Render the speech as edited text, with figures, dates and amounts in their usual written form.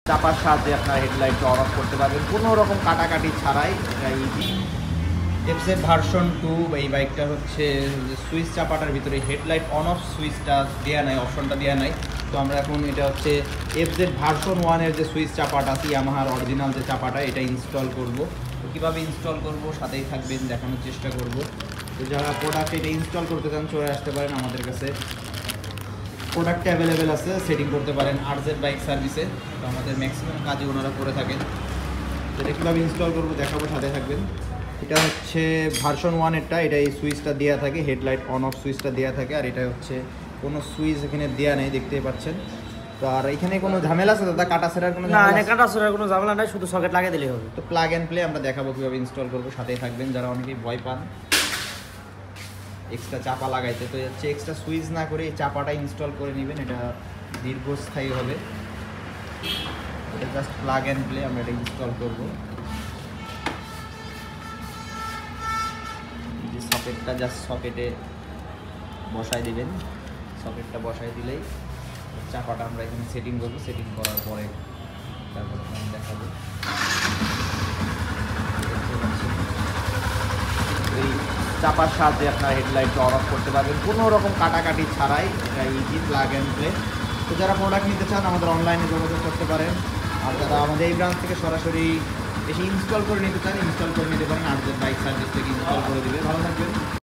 চাপার সাহায্যে আপনার হেডলাইটটা অন অফ করতে পারবেন কোনো রকম কাটাকাটি ছাড়াই। এফজেড ভার্সন 2 এই বাইকটা হচ্ছে সুইচ চাপাটার ভিতরে হেডলাইট অন অফ সুইচটা দেওয়া নাই, অপশনটা দেওয়া নাই। তো আমরা এখন এটা হচ্ছে এফজেড ভার্সন 1-এর যে সুইচ চাপাটা আছে, ইয়ামাহার অরিজিনাল যে চাপাটা, এটা ইনস্টল করব। তো কীভাবে ইনস্টল করব সাথেই থাকবেন, দেখানোর চেষ্টা করব। তো যারা প্রোডাক্ট এটা ইনস্টল করতে চান চলে আসতে পারেন আমাদের কাছে, প্রোডাক্ট অ্যাভেলেবেল আছে, সেটিং করতে পারেন আরজেড বাইক সার্ভিসে। তো আমাদের ম্যাক্সিমাম কাজই ওনারা করে থাকেন। তো এটা কীভাবে ইনস্টল করবো দেখাবো, সাথে থাকবেন। এটা হচ্ছে ভার্সন 1-এরটা, এটা এই সুইচটা দেওয়া থাকে, হেডলাইট অন অফ সুইচটা দেওয়া থাকে। আর এটা হচ্ছে কোনো সুইচ এখানে দেওয়া নেই, দেখতেই পাচ্ছেন। তো আর এখানে কোনো ঝামেলা আছে দাদা? কাটা সেরার কোনো না, কাটা সেরার কোনো ঝামেলা নাই, শুধু সকেট লাগিয়ে দিলেই হবে। তো প্লাগ অ্যান্ড প্লে আমরা দেখাবো কীভাবে ইনস্টল করবো, সাথেই থাকবেন। যারা অনেকেই ভয় পান এক্সট্রা চাপা লাগাইতে, তো হচ্ছে এক্সট্রা সুইচ না করে এই চাপাটা ইনস্টল করে নেবেন, এটা দীর্ঘস্থায়ী হবে। এটা জাস্ট প্লাগ অ্যান্ড প্লে, আমরা এটা ইনস্টল করবো। যে সকেটটা জাস্ট সকেটে বসায় দিবেন, সকেটটা বসায় দিলেই চাপাটা আমরা এখানে সেটিং করবো। সেটিং করার পরে তারপর আমি দেখাবো। এই চাপার সাহায্যে আপনার হেডলাইটটা অন অফ করতে পারবেন কোনো রকম কাটাকাটি ছাড়াই, এটা ইজি প্লাগ অ্যান্ড প্লে। তো যারা প্রোডাক্ট নিতে চান আমাদের অনলাইনে যোগাযোগ করতে পারেন। আর যারা আমাদের এই ব্রাঞ্চ থেকে সরাসরি এসে ইনস্টল করে নিতে চান, ইনস্টল করে নিতে পারেন, আরজেড বাইক সার্ভিস থেকে ইনস্টল করে দিবে। ভালো থাকবেন।